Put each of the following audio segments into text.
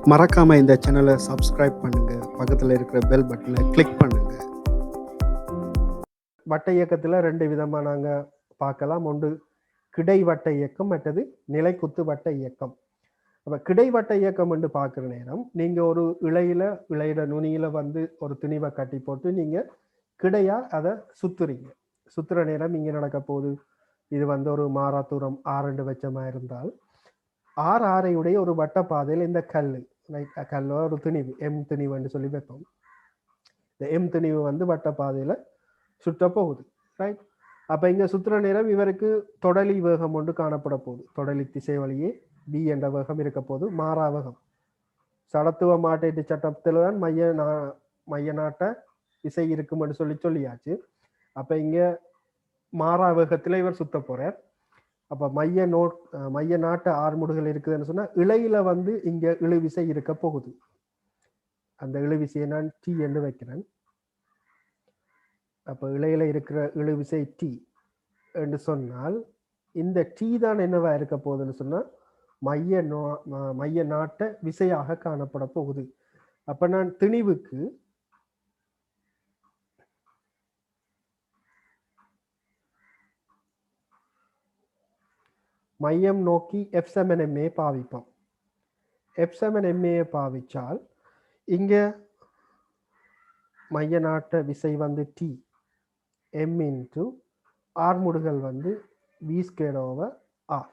மறக்காம இந்த சேனலை சப்ஸ்கிரைப் பண்ணுங்க. பக்கத்தில் இருக்கிற பெல் பட்டனை கிளிக் பண்ணுங்க. வட்ட இயக்கத்தில் 2 விதமாக நாங்கள் பார்க்கலாம். ஒன்று கிடைவட்ட இயக்கம், மற்றது நிலைக்குத்து வட்ட இயக்கம். அப்போ கிடைவட்ட இயக்கம் என்று பார்க்குற நேரம் நீங்கள் ஒரு இலையில நுனியில் வந்து ஒரு துணிவை கட்டி போட்டு நீங்கள் கிடையாக அதை சுற்றுறீங்க. சுற்றுற நேரம் இங்கே நடக்க போகுது. இது வந்து ஒரு மாறா தூரம் R2 வச்சமாக இருந்தால் R6 ஒரு வட்ட பாதையில் இந்த கல்லோ ஒரு துணிவு எம் துணிவுன்னு சொல்லி வைப்போம். இந்த எம் துணிவு வந்து வட்ட பாதையில் சுற்ற போகுது, ரைட்? அப்போ இங்கே சுற்றுற நேரம் இவருக்கு தொடலி வேகம் ஒன்று காணப்பட போகுது. தொடலி திசை வழியே B என்ற வேகம் இருக்க போது, மாறா வேகம். சடத்துவ மாட்டேட்டு சட்டத்தில் தான் மைய நாட்ட விசை இருக்கும்னு சொல்லியாச்சு. அப்போ இங்கே மாறா வேகத்தில் இவர் சுத்த போகிறார். அப்போ மைய நாட்ட ஆர்முடுகள் இருக்குதுன்னு சொன்னால் இலையில வந்து இங்கே இழுவிசை இருக்க போகுது. அந்த இழுவிசையை நான் T என்று வைக்கிறேன். அப்போ இலையில இருக்கிற இழுவிசை T என்று சொன்னால் இந்த T தான் என்னவா இருக்க போகுதுன்னு சொன்னால் மைய நாட்ட விசையாக காணப்பட போகுது. அப்போ நான் திணிவுக்கு மையம் நோக்கி F7MA பாவிப்போம். F7MA பாவிச்சால் இங்கே மைய நாட்ட விசை வந்து T M இன்ட்டு ஆர்முடுகள் வந்து V²/R.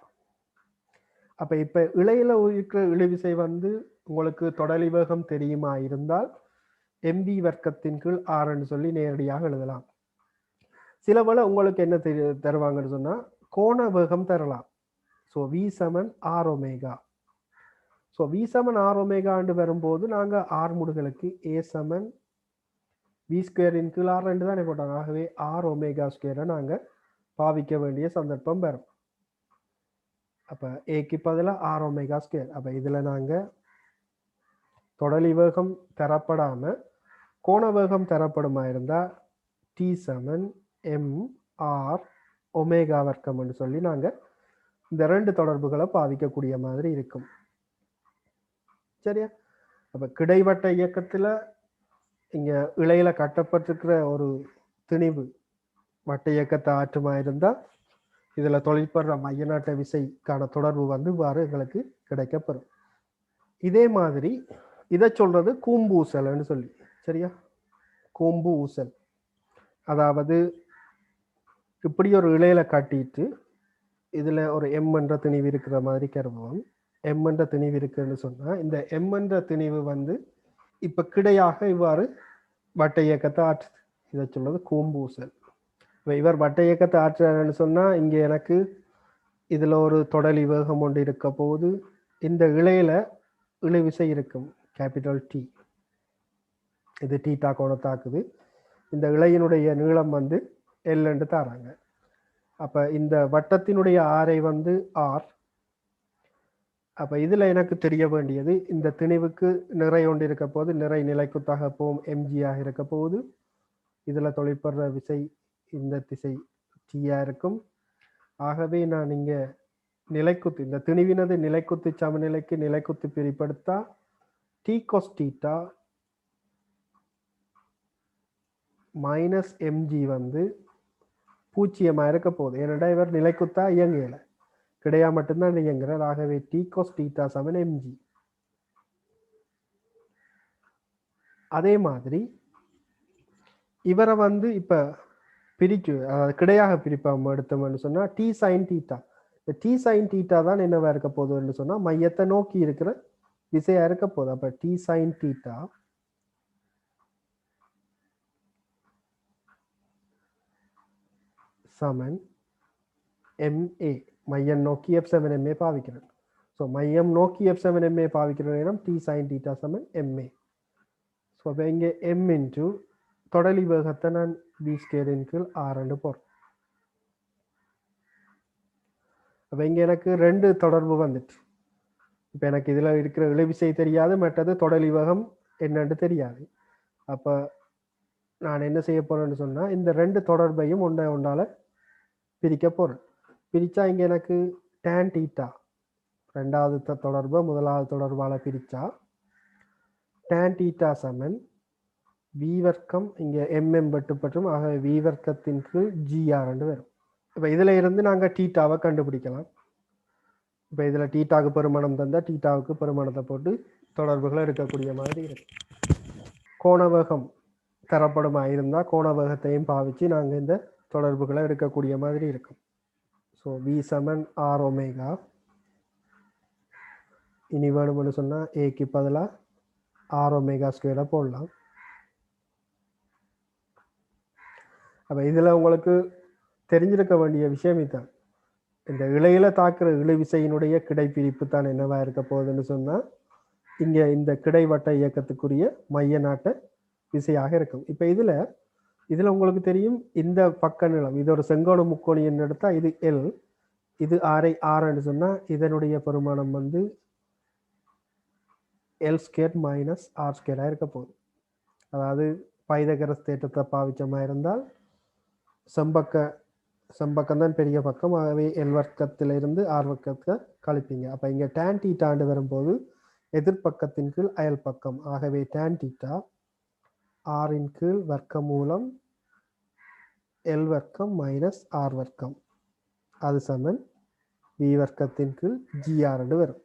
அப்போ இப்போ இலையில இருக்கிற இழுவிசை வந்து உங்களுக்கு தொடலி வேகம் தெரியுமா இருந்தால் MB வர்க்கத்தின் கீழ் Rன்னு சொல்லி நேரடியாக எழுதலாம். சில வேளை உங்களுக்கு என்ன தருவாங்கன்னு சொன்னால் கோண வேகம் தரலாம். So V = R⍵. So V = R⍵ வரும்போது நாங்கள் ஆர்முடுகளுக்கு A = V²/R தானே போட்டாங்க. ஆகவே R⍵² நாங்கள் பாவிக்க வேண்டிய சந்தர்ப்பம் வரும். அப்போ ஏக்கு பதிலாக R⍵². அப்போ இதில் நாங்கள் தொடலி வேகம் தரப்படாமல் கோண வேகம் தரப்படுமா இருந்தால் T = mR⍵² சொல்லி நாங்கள் இந்த 2 தொடர்புகளை பாவிக்கக்கூடிய மாதிரி இருக்கும். சரியா? அப்போ கிடைவட்ட இயக்கத்தில் இங்கே இலையில கட்டப்பட்டிருக்கிற ஒரு திணிவு வட்ட இயக்கத்தை ஆற்றுமா இருந்தால் இதில் தொழிற்படுற மைய நாட்ட விசைக்கான தொடர்பு வந்து இவ்வாறு எங்களுக்கு கிடைக்கப்பெறும். இதே மாதிரி இதை சொல்றது கூம்பு ஊசல்னு சொல்லி. சரியா? கூம்பு ஊசல், அதாவது இப்படி ஒரு இலையில காட்டிட்டு இதில் ஒரு M என்ற திணிவு இருக்கிற மாதிரி கருவோம். M என்ற திணிவு இருக்குன்னு சொன்னால் இந்த M என்ற திணிவு வந்து இப்போ கிடையாக இவ்வாறு வட்ட இயக்கத்தை ஆற்றுது. இதை சொல்றது கூம்பு ஊசல். இப்போ இவர் வட்ட இயக்கத்தை ஆற்றுறாருன்னு சொன்னால் இங்கே எனக்கு இதில் ஒரு தொடலி வேகம் ஒன்று இருக்க போது இந்த இலையில இழுவிசை இருக்கும் T. இது தீட்டா கோணத்தாக்குது. இந்த இலையினுடைய நீளம் வந்து L என்று தராங்க. அப்போ இந்த வட்டத்தினுடைய ஆரை வந்து R. அப்போ இதில் எனக்கு தெரிய வேண்டியது இந்த திணிவுக்கு நிறை ஒன்று இருக்க போது நிறை நிலைக்குத்தாக போகும் mg இருக்க போகுது. இதில் தொழிற்படுற விசை இந்த திசை T இருக்கும். ஆகவே நான் இங்கே நிலைக்குத்து இந்த திணிவினது நிலைக்குத்து சமநிலைக்கு நிலைக்குத்து பிரிப்படுத்தா T cos θ - mg வந்து 0 இருக்க போகுது. ஏனென்றால் இவர் நிலைக்குத்தா இயங்கல, கிடையா மட்டும்தான் இயங்குறார். ஆகவே T cos θ = mg. அதே மாதிரி இவரை வந்து இப்போ பிரிச்சு கிடையாக பிரிப்பாம எடுத்தோம்னு சொன்னால் T sin θ. இந்த T sin θ தான் என்னவா இருக்க போகுதுன்னு சொன்னால் மையத்தை நோக்கி இருக்கிற விசையா இருக்க போகுது. அப்போ T sin θ சமன் MA. மையம் நோக்கி F7MA பாவிக்கிறேன். ஸோ மையம் நோக்கி F7MA பாவிக்கிற நேரம் T sin θ சமன் MA. ஸோ அப்போ இங்கே M இன்ட்டு தொடலி வேகத்தை நான் V²/R போடுறேன். அப்போ இங்கே எனக்கு 2 தொடர்பு வந்துட்டு. இப்போ எனக்கு இதில் இருக்கிற இழுவிசை தெரியாது, மற்றது தொடலி வேகம் என்னன்னு தெரியாது. அப்போ நான் என்ன செய்ய போறேன்னு சொன்னால் இந்த 2 தொடர்பையும் ஒன்றால பிரிக்க போகிறேன். பிரித்தா இங்கே எனக்கு tan θ 2வது தொடர்பை 1வது தொடர்பால் பிரித்தா tan தீட்டா சமன் வி வர்க்கம் இங்கே எம்எம் வெட்டுப்பட்டும் ஆக வி வர்க்கத்தின் கீழ் ஜிஆர் வரும். இப்போ இதில் இருந்து நாங்கள் டீட்டாவை கண்டுபிடிக்கலாம். இப்போ இதில் டீட்டாவுக்கு பெருமானம் தந்தால் டீட்டாவுக்கு பெருமானத்தை போட்டு தொடர்புகளை எடுக்கக்கூடிய மாதிரி இருக்கு. கோணவேகம் தரப்படுமா இருந்தால் கோணவேகத்தையும் பாவிச்சு நாங்கள் இந்த தொடர்புகளை எடுக்கக்கூடிய மாதிரி இருக்கும். ஸோ வி சமன் ஆர் ஒமேகா. இனி வேணும்னு சொன்னால் ஏக்கு பதிலாக ஆர் ஒமேகா ஸ்கொயரை போடலாம். அப்போ இதில் உங்களுக்கு தெரிஞ்சிருக்க வேண்டிய விஷயம் இதுதான். இந்த இழையில தாக்குற இழு விசையினுடைய கிடைப்பிரிப்பு தான் என்னவா இருக்க போகுதுன்னு சொன்னால் இங்கே இந்த கிடைவட்ட இயக்கத்துக்குரிய மைய நாட்ட விசையாக இருக்கும். இப்போ இதில் உங்களுக்கு தெரியும் இந்த பக்க நிலம் இது ஒரு செங்கோண முக்கோணின்னு எடுத்தால் இது எல், இது ஆரை ஆர்ன்னு சொன்னால் இதனுடைய பெருமானம் வந்து எல் ஸ்கொயர் மைனஸ் ஆர் ஸ்கொயராக இருக்க போகுது. அதாவது பைதகரஸ் தேற்றத்தை பாவிச்சமாக இருந்தால் செம்பக்கம் தான் பெரிய பக்கம். ஆகவே எல் வர்க்கத்திலிருந்து ஆர் வர்க்கத்தை கழிப்பீங்க. அப்போ இங்கே டேன் டீட்டாண்டு வரும்போது எதிர்பக்கத்தின் கீழ் அயல் பக்கம். ஆகவே டேன் டீட்டா ஆரின் கீழ் வர்க்க மூலம் எல் வர்க்கம் மைனஸ் ஆர் வர்க்கம் அது சமன் வி வர்க்கத்தின் கீழ் ஜிஆர்ண்டு வரும்.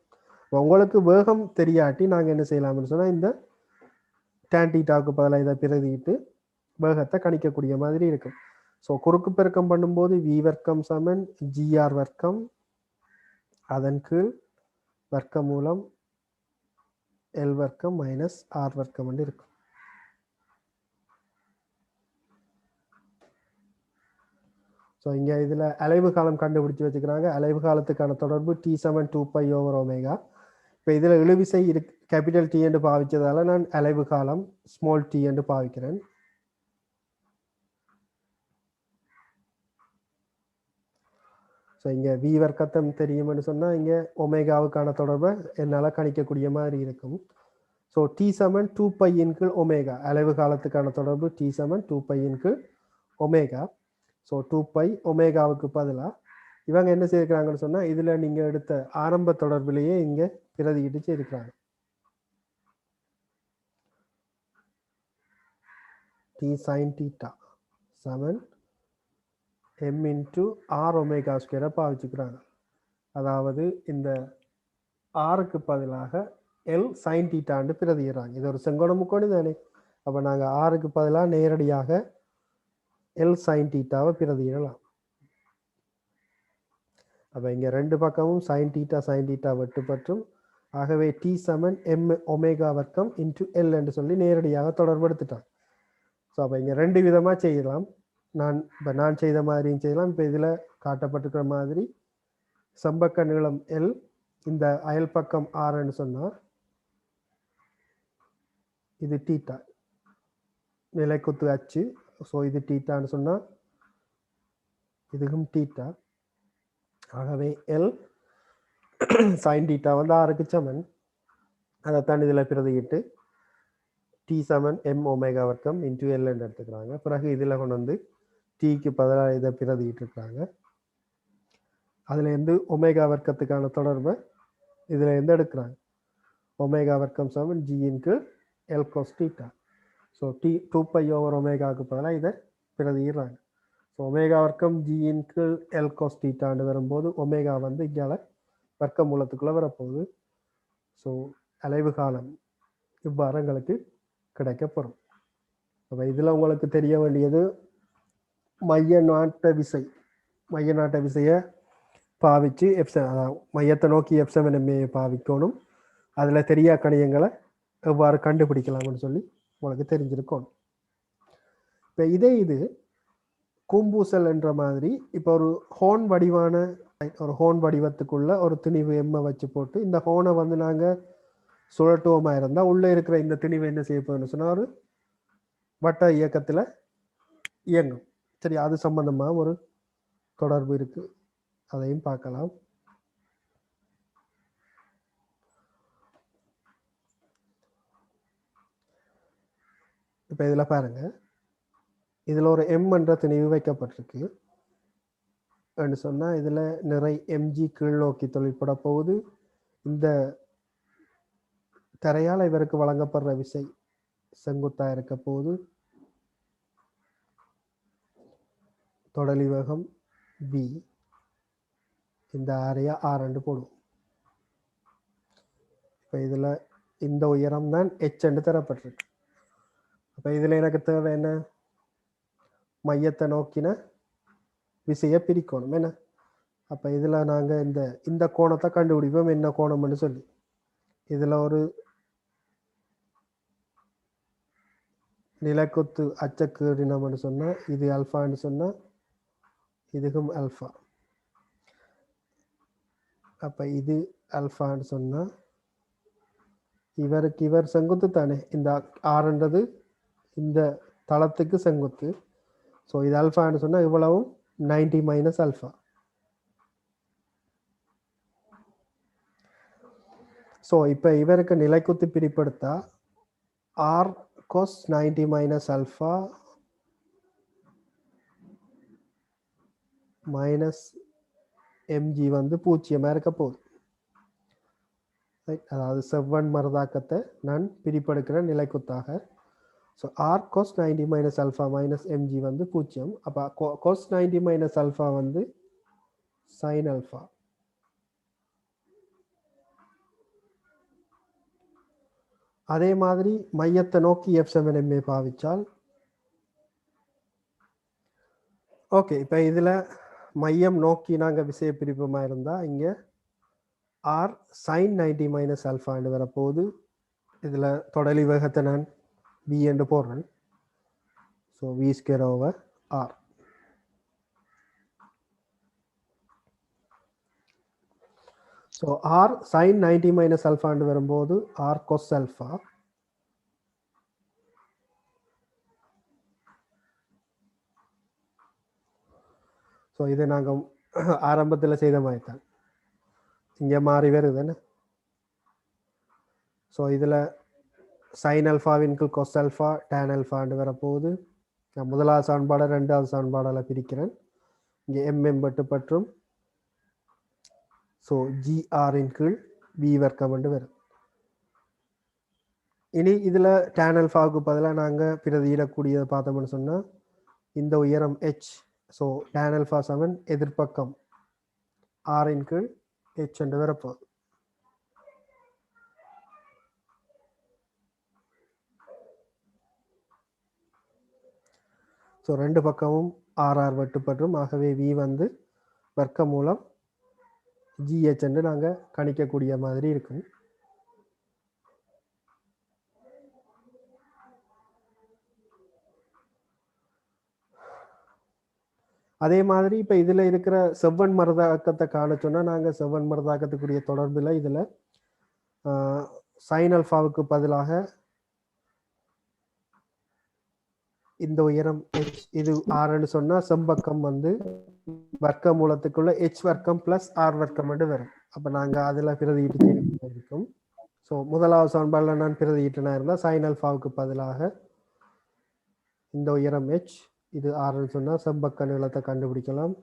உங்களுக்கு வேகம் தெரியாட்டி நாங்கள் என்ன செய்யலாம்னு சொன்னால் இந்த டேன் டீட்டாவுக்கு பதிலாக இதை பிரதிட்டு வேகத்தை கணிக்கக்கூடிய மாதிரி இருக்கும். ஸோ குறுக்கு பெருக்கம் பண்ணும்போது வி வர்க்கம் சமன் ஜிஆர் வர்க்கம் அதன் கீழ் வர்க்க மூலம் எல் வர்க்கம் மைனஸ் ஆர் வர்க்கம் வந்து இருக்கும். ஸோ இங்கே இதில் அலைவு காலம் கண்டுபிடிச்சி வச்சுக்கிறாங்க. அலைவு காலத்துக்கான தொடர்பு டி சமன் 2π/ஒமேகா. இப்போ இதில் இழுவிசை கேபிட்டல் டி என்று பாவிச்சதால நான் அலைவு காலம் ஸ்மால் டி என்று பாவிக்கிறேன். ஸோ இங்கே வி வர்க்கத்தை தெரியும்னு சொன்னால் இங்கே ஒமேகாவுக்கான தொடர்பை என்னால் கணிக்கக்கூடிய மாதிரி இருக்கும். ஸோ டி சமன் 2π/ன் கீழ் ஒமேகா அலைவு காலத்துக்கான தொடர்பு டி சமன் 2π/ன் கீழ் ஒமேகா. ஸோ 2π ஒமேகாவுக்கு பதிலாக இவங்க என்ன செய்யிருக்கிறாங்கன்னு சொன்னால் இதில் நீங்கள் எடுத்த ஆரம்ப தொடர்பிலேயே இங்கே பிரதியிட்டு செய்திருக்கிறாங்க. டி சைன் டீட்டா சமன் எம் இன்ட்டு ஆர் ஒமேகா ஸ்கொயரை பாவிச்சுக்கிறாங்க. அதாவது இந்த ஆருக்கு பதிலாக எல் சைன் டீட்டாண்டு பிரதிகிறாங்க. இது ஒரு செங்கோண முக்கோணி தானே. அப்போ நாங்கள் ஆருக்கு பதிலாக நேரடியாக எல் சைன் டீட்டாவை பிரதியிடலாம். அப்போ இங்கே ரெண்டு பக்கமும் சைன் டீட்டா வெட்டுப்பற்றும். ஆகவே டி சமன் எம் ஒமேகா வர்க்கம் இன்ட்டு எல் என்று சொல்லி நேரடியாக தொடர்படுத்திட்டான். ஸோ அப்போ இங்கே ரெண்டு விதமாக செய்யலாம். நான் செய்த மாதிரியும் செய்யலாம். இப்போ இதில் காட்டப்பட்டிருக்கிற மாதிரி செம்பக்க நீளம் எல், இந்த அயல் பக்கம் ஆர்ன்னு சொன்னால் இது டீட்டா நிலைக்குத்து அச்சு. ஸோ இது டீட்டான்னு சொன்னால் இதுக்கும் டீட்டா. ஆகவே எல் சைன் டீட்டா வந்து ஆருக்கு சமன். அதைத்தான் இதில் பிரதியிட்டு டி சமன் எம் ஒமேகா வர்க்கம் இன்ட்டு எல் என்று எடுத்துக்கிறாங்க. பிறகு இதில் கொண்டு வந்து டீக்கு பதிலாக இதை பிரதிட்டு இருக்கிறாங்க. அதுலேருந்து ஒமேகா வர்க்கத்துக்கான தொடர்பை இதில் இருந்து எடுக்கிறாங்க. ஒமேகா வர்க்கம் சமன் ஜியின் கீழ் எல் கோஸ் டீட்டா. ஸோ டி 2π/ஒமேகாவுக்கு பதிலாக இதை பிரதிடுறாங்க. ஸோ ஒமேகா வர்க்கம் ஜியின் கீழ் எல் கோஸ் டீட்டாண்டு வரும்போது ஒமேகா வந்து இங்கே வர்க்க மூலத்துக்குள்ளே வரப்போகுது. ஸோ அலைவு காலம் இவ்வாறு எங்களுக்கு கிடைக்கப்படும். அப்போ இதில் உங்களுக்கு தெரிய வேண்டியது மைய நாட்ட விசையை பாவிச்சு அதாவது மையத்தை நோக்கி எப்சமனமையை பாவிக்கணும். அதில் தெரியா கணியங்களை எவ்வாறு கண்டுபிடிக்கலாம்னு சொல்லி உங்களுக்கு தெரிஞ்சிருக்கணும். இப்போ இது கூம்பூசல் என்ற மாதிரி இப்போ ஒரு ஹோன் வடிவத்துக்குள்ள ஒரு திணிவு எம்மை வச்சு போட்டு இந்த ஹோனை வந்து நாங்கள் சுழட்டுவோமா இருந்தால் உள்ளே இருக்கிற இந்த திணிவை என்ன செய்ய போகுதுன்னு சொன்னால் ஒரு வட்ட இயக்கத்தில் இயங்கும். சரி, அது சம்பந்தமாக ஒரு தொடர்பு இருக்கு, அதையும் பார்க்கலாம். இப்போ இதில் பாருங்க, இதில் ஒரு எம் என்ற திணிவு வைக்கப்பட்டிருக்கு சொன்னால் இதில் நிறை எம்ஜி கீழ் நோக்கி தொழிற்பட போகுது. இந்த தரையால் இவருக்கு வழங்கப்படுற விசை செங்குத்தா இருக்க போது தொடலி வேகம் v, இந்த ஆரையா r போடுவோம். இப்போ இதில் இந்த உயரம் தான் h என்று தரப்பட்டிருக்கு. அப்போ இதில் எனக்கு தேவை என்ன? மையத்தை நோக்கின விசையை பிரிக்கணும் என்ன. அப்போ இதில் நாங்கள் இந்த கோணத்தை கண்டுபிடிப்போம், என்ன கோணம்னு சொல்லி. இதில் ஒரு நிலக்குத்து அச்சக்கீடினம்னு சொன்னால் இது அல்ஃபான்னு சொன்னால் இதுக்கும் அல்ஃபா. அப்போ இது அல்ஃபான்னு சொன்னால் இவருக்கு இவர் செங்குத்து தானே, இந்த ஆறுன்றது இந்த தளத்துக்கு செங்குத்து. ஸோ இது அல்ஃபான்னு சொன்னால் இவ்வளவும் 90 மைனஸ் அல்ஃபா. ஸோ இப்போ இவருக்கு நிலைக்குத்து பிரிப்படுத்தா r cos 90 minus alpha minus mg வந்து பூஜ்ஜியமாக இருக்க போகுது. அதாவது செவ்வன் மரதாக்கத்தை நான் பிரிப்பெடுக்கிற நிலைக்குத்தாக. ஸோ ஆர் கோஸ் 90 மைனஸ் அல்ஃபா மைனஸ் எம்ஜி வந்து பூஜ்ஜியம். அப்போ கோஸ் 90 மைனஸ் அல்ஃபா வந்து சைன் அல்ஃபா. அதே மாதிரி மையத்தை நோக்கி f7ma பாவிச்சால் ஓகே. இப்போ இதில் மையம் நோக்கி நாங்கள் விசைய பிரிப்பமாக இருந்தால் இங்கே ஆர் சைன் 90 மைனஸ் அல்ஃபான்னு வரப்போகுது. இதில் தொடலி வேகத்தை நான் v என்று போடுறேன். So v square over R. So R sine 90 minus அல்ஃபான்னு வரும்போது ஆர் கொஸ் அல்ஃபா. ஸோ இதை நாங்கள் ஆரம்பத்தில் செய்த மாதிரி தான் இங்கே மாறி வருதுன்னு. ஸோ இதில் சைன் அல்ஃபாவின் கொஸ் அல்ஃபா டேன் அல்ஃபான்னு வரப்போகுது. நான் முதலாவது சமன்பாடை ரெண்டாவது சமன்பாடால் பிரிக்கிறேன். இங்கே எம்எம் பற்றும் ஸோ ஜிஆரின் கீழ் வி வர்க்கம் வரும். இனி இதில் டேன் அல்ஃபாவுக்கு பதிலாக நாங்கள் பிரதியிடக்கூடியதை பார்த்தோம்னு சொன்னால் இந்த உயரம் h. ஸோ டேன் அல்ஃபா சமன் எதிர்ப்பக்கம் ஆரின் கீழ் h என்று வரப்போகுது. ஸோ ரெண்டு பக்கமும் ஆர்ஆர் வெட்டுப்பற்றும். ஆகவே வி வந்து வர்க்க மூலம் ஜிஹெச் என்று நாங்கள் கணிக்கக்கூடிய மாதிரி இருக்கும். அதே மாதிரி இப்போ இதில் இருக்கிற செவ்வன் மரதாக்கத்தை காண சொன்னால் நாங்கள் செவ்வன் மரதாக்கத்துக்குரிய தொடர்பில் இதில் சைன் அல்ஃபாவுக்கு பதிலாக இந்த உயரம் h, இது ஆர்ன்னு சொன்னால் செம்பக்கம் வந்து வர்க்க மூலத்துக்குள்ள h வர்க்கம் பிளஸ் ஆர் வர்க்கம் வரும். அப்போ நாங்கள் அதில் பிரதியீட்டு இருக்கும். ஸோ முதலாவது சமன்பாடில் நான் பிரதியீட்டுனா இருந்தால் சைன் அல்ஃபாவுக்கு பதிலாக இந்த உயரம் h, இது ஆர்ன்னு சொன்னால் செம்பக்க நீளத்தை கண்டுபிடிக்கலாம்.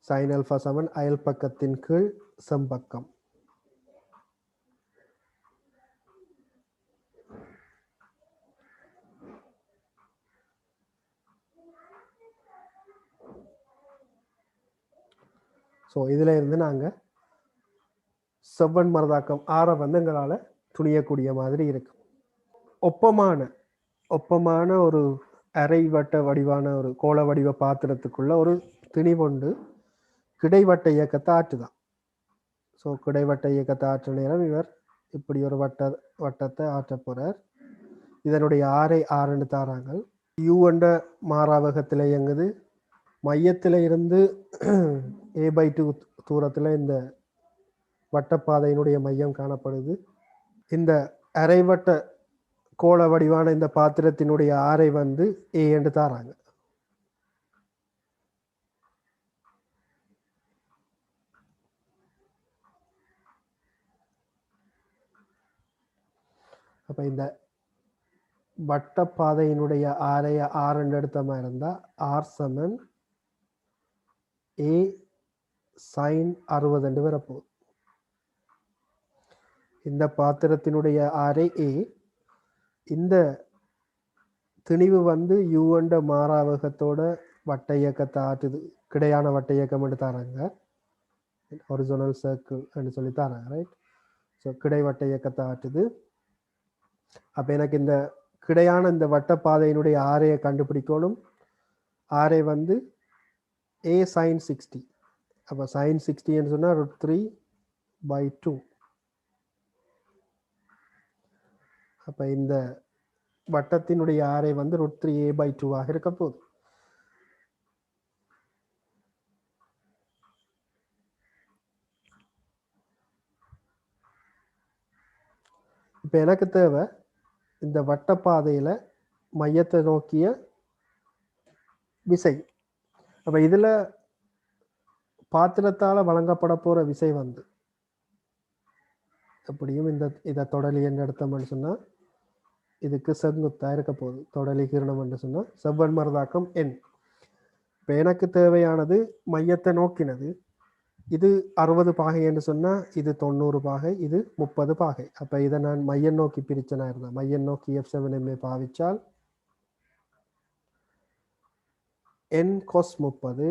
சைன் அல்ஃபா சமன் அயல் பக்கத்தின் கீழ் செம்பக்கம். ஸோ இதில் இருந்து நாங்கள் செவ்வன் மரதாக்கம் ஆரை வந்து எங்களால் துணியக்கூடிய மாதிரி இருக்கும். ஒப்பமான ஒரு அரை வட்ட வடிவான ஒரு கோள வடிவ பாத்திரத்துக்குள்ள ஒரு திணிவொண்டு கிடைவட்ட இயக்கத்தை ஆற்றுதான். ஸோ கிடைவட்ட இயக்கத்தை ஆற்ற நேரம் இவர் இப்படி ஒரு வட்டத்தை ஆற்ற போகிறார். இதனுடைய ஆறுன்னு தாராங்க. யூ என்ற மாறாவகத்தில் இயங்குது. மையத்தில் இருந்து a/2 தூரத்தில் இந்த வட்டப்பாதையினுடைய மையம் காணப்படுது. இந்த அரைவட்ட கோள வடிவான இந்த பாத்திரத்தினுடைய ஆரை வந்து a என்று தாராங்க. அப்ப இந்த வட்டப்பாதையினுடைய ஆரைய ஆர் என்று எடுத்த மாதிரி இருந்தால் ஆர் சமன் a sin 60 என்று வரப்போகுது. இந்த பாத்திரத்தினுடைய ஆரை ஏ, இந்த திணிவு வந்து யூ என்ற மாறாவகத்தோட வட்ட இயக்கத்தை ஆற்றுது, கிடையான வட்ட இயக்கம் தராங்க, ஒரிஜினல் சர்க்கிள் சொல்லி தராங்க, ரைட். ஸோ கிடை வட்ட இயக்கத்தை ஆற்றுது. அப்போ எனக்கு இந்த கிடையான இந்த வட்ட பாதையினுடைய ஆரையை கண்டுபிடிக்கணும். ஆரை வந்து ஏ sin 60. அப்போ sin 60 சொன்னால் √3/2. அப்போ இந்த வட்டத்தினுடைய ஆரை வந்து √3a/2 இருக்க போகுது. இப்போ எனக்கு தேவை இந்த வட்டப்பாதையில் மையத்தை நோக்கிய விசை. அப்போ இதில் பாத்திரத்தால் வழங்கப்பட போகிற விசை வந்து எப்படியும் இதை தொடலி என்று எடுத்தோம்னு சொன்னால் இதுக்கு செங்குத்தாக இருக்க போகுது. தொடலி கிரணம் என்று சொன்னால் செவ்வன் மருதாக்கம் எண். இப்போ எனக்கு தேவையானது மையத்தை நோக்கினது. இது 60 பாகை என்று சொன்னால் இது 90 பாகை, இது 30 பாகை. அப்போ இதை நான் மையம் நோக்கி பிரிச்சனா இருந்தேன். மையம் நோக்கி F7MA பாவிச்சால் n cos 30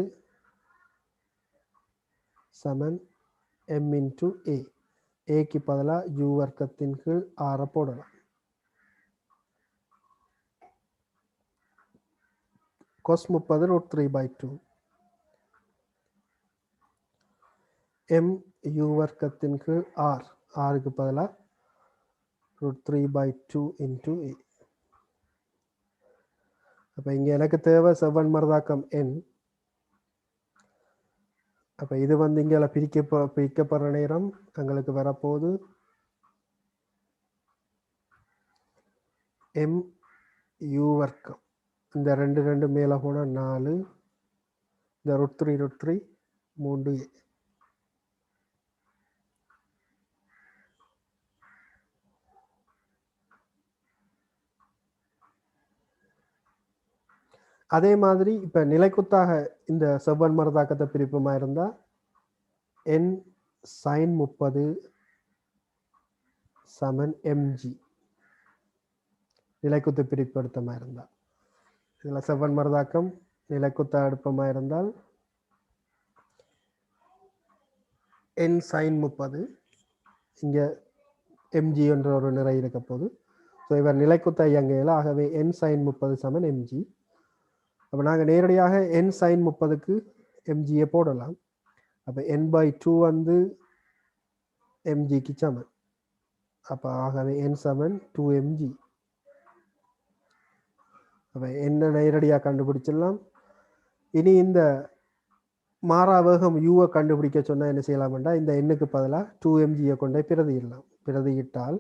Saman m into a. ஏக்கு பதிலாக u வர்க்கத்தின் கீழ் 6 போடலாம். cos 30 √3/2. m u வர்க்கத்தின் கீழ் r, rக்கு பதிலாக √3/2 into a. அப்போ இங்கே எனக்கு தேவை செவ்வன் மருதாக்கம் n. அப்போ இது வந்து இங்கே பிரிக்கப்படுற நேரம் எங்களுக்கு வரப்போகுது m u வர்க்கம். இந்த 2 மேலே போனால் 4, இந்த √3 3a. அதே மாதிரி இப்போ நிலைக்குத்தாக இந்த செவ்வன் மருதாக்கத்தை பிரிப்புமா இருந்தால் n sin 30 சமன் mg. நிலைக்குத்து பிரிப்பு எடுத்தமா இருந்தால், இதில் செவ்வன் மருதாக்கம் நிலைக்குத்தா எடுப்பமா இருந்தால் n sin 30, இங்கே mg என்ற ஒரு நிறை இருக்க போது. ஸோ இவர் நிலைக்குத்தா இயங்கையில், ஆகவே n sin 30 சமன் mg. அப்போ நாங்கள் நேரடியாக n sin 30க்கு mgயை போடலாம். அப்போ n/2 வந்து mgக்கு சமன். அப்போ ஆகவே n சமன் 2mg. அப்போ என்ன நேரடியாக கண்டுபிடிச்சிடலாம். இனி இந்த மாறாவேகம் யூவை கண்டுபிடிக்க சொன்னால் என்ன செய்யலாம்டா, இந்த எண்ணுக்கு பதிலாக 2mgயை கொண்டே பிரதியிடலாம். பிரதியிட்டால்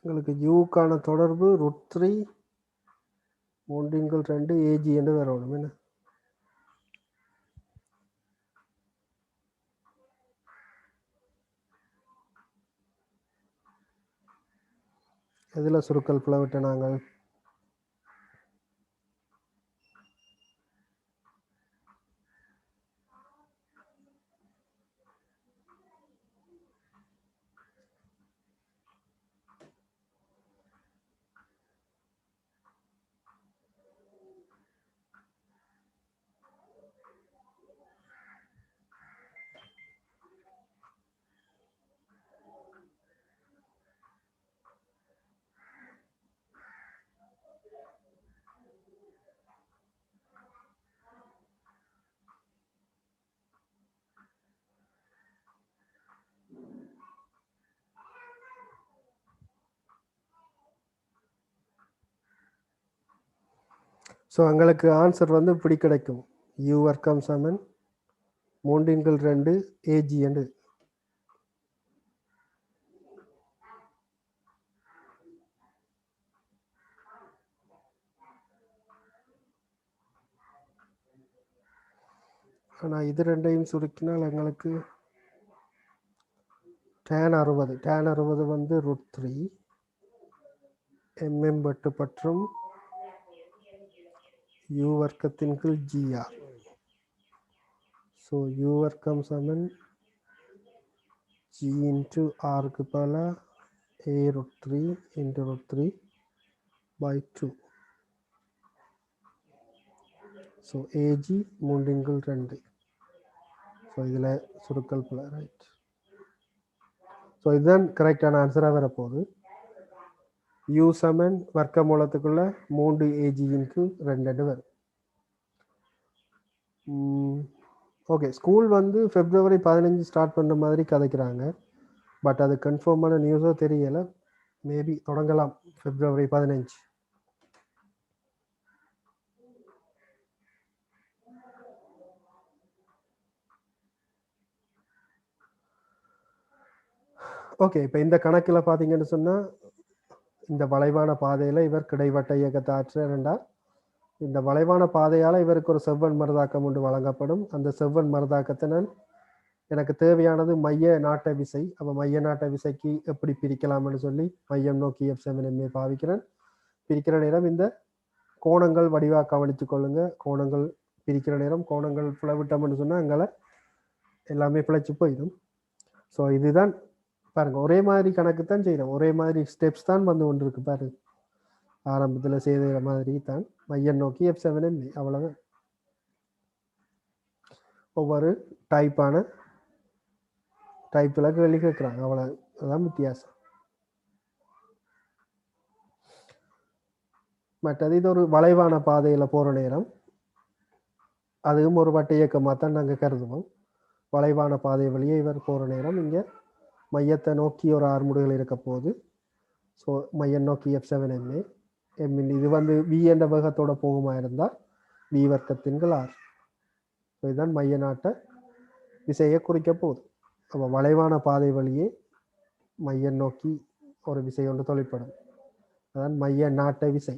உங்களுக்கு யூக்கான தொடர்பு √3 3 AG என்று வரணும். என்ன எதில் சுருக்கல் பிளவிட்ட நாங்கள் ஸோ எங்களுக்கு ஆன்சர் வந்து இப்படி கிடைக்கும். யூ வர்க்கம் சமன் 3/2 AG என்று. ஆனால் இது ரெண்டையும் சுருக்கினால் எங்களுக்கு tan 60 வந்து √3 mm வெட்டுப்பற்றும் u வர்க்கத்தின் கீழ் gr. ஸோ u வர்க்கம் சமன் g இன்ட்டு ஆருக்கு பதிலாக a √3 into √3 by 2. So AG 3/2. So இதில் சுருக்கல் போல ரைட். ஸோ இதுதான் கரெக்டான ஆன்சராக வரப்போகுது. யூ சமன் வர்க்க மூலத்துக்குள்ள 3 AGக்கு 2 வரும். ஓகே, ஸ்கூல் வந்து February 15 ஸ்டார்ட் பண்ணுற மாதிரி கதைக்கிறாங்க. பட் அது கன்ஃபார்மான நியூஸோ தெரியலை. மேபி தொடங்கலாம் February 15. ஓகே, இப்போ இந்த கணக்கில் பார்த்தீங்கன்னு சொன்னால் இந்த வளைவான பாதையில் இவர் கிடைவட்ட இயக்கத்தை ஆற்றுறா. இந்த வளைவான பாதையால் இவருக்கு ஒரு செவ்வன் மறுதாக்கம் ஒன்று வழங்கப்படும். அந்த செவ்வன் மறுதாக்கத்தை நான் எனக்கு தேவையானது மைய நாட்ட விசை. அப்போ மைய நாட்ட விசைக்கு எப்படி பிரிக்கலாம்னு சொல்லி மையம் நோக்கி F7MA பாவிக்கிறேன். பிரிக்கிற நேரம் இந்த கோணங்கள் வடிவாக கவனித்து கொள்ளுங்க. கோணங்கள் பிரிக்கிற நேரம் கோணங்கள் பிளவிட்டோம்னு சொன்னால் எங்களை எல்லாமே பிழைச்சி போயிடும். ஸோ இதுதான் பாருங்க, ஒரே மாதிரி கணக்கு தான் செய்யணும், ஒரே மாதிரி ஸ்டெப்ஸ் தான் வந்து கொண்டு இருக்கு பாருங்க. ஆரம்பத்தில் செய்த மாதிரி தான் மையம் நோக்கி F7MA, அவ்வளவுதான். ஒவ்வொரு டைப்பில் கேள்வி கேட்குறாங்க, அவ்வளோதான் வித்தியாசம். மற்றது இது ஒரு வளைவான பாதையில் போகிற நேரம் அதுவும் ஒரு வட்ட இயக்கமாக தான் நாங்கள் கருதுவோம். வளைவான பாதை வழியே இவர் போகிற நேரம் இங்கே மையத்தை நோக்கி ஒரு ஆர்முடுகள் இருக்க போகுது. ஸோ மையம் நோக்கி F7MA. இது வந்து V என்ற வேகத்தோட போகுமா இருந்தால் V வர்க்கத்தின் கீழ் R. ஸோ இதுதான் மைய நாட்ட விசையை குறிக்க போகுது. அப்போ வளைவான பாதை வழியே மையம் நோக்கி ஒரு விசை ஒன்று தொழிற்படும். அதான் மைய நாட்ட விசை.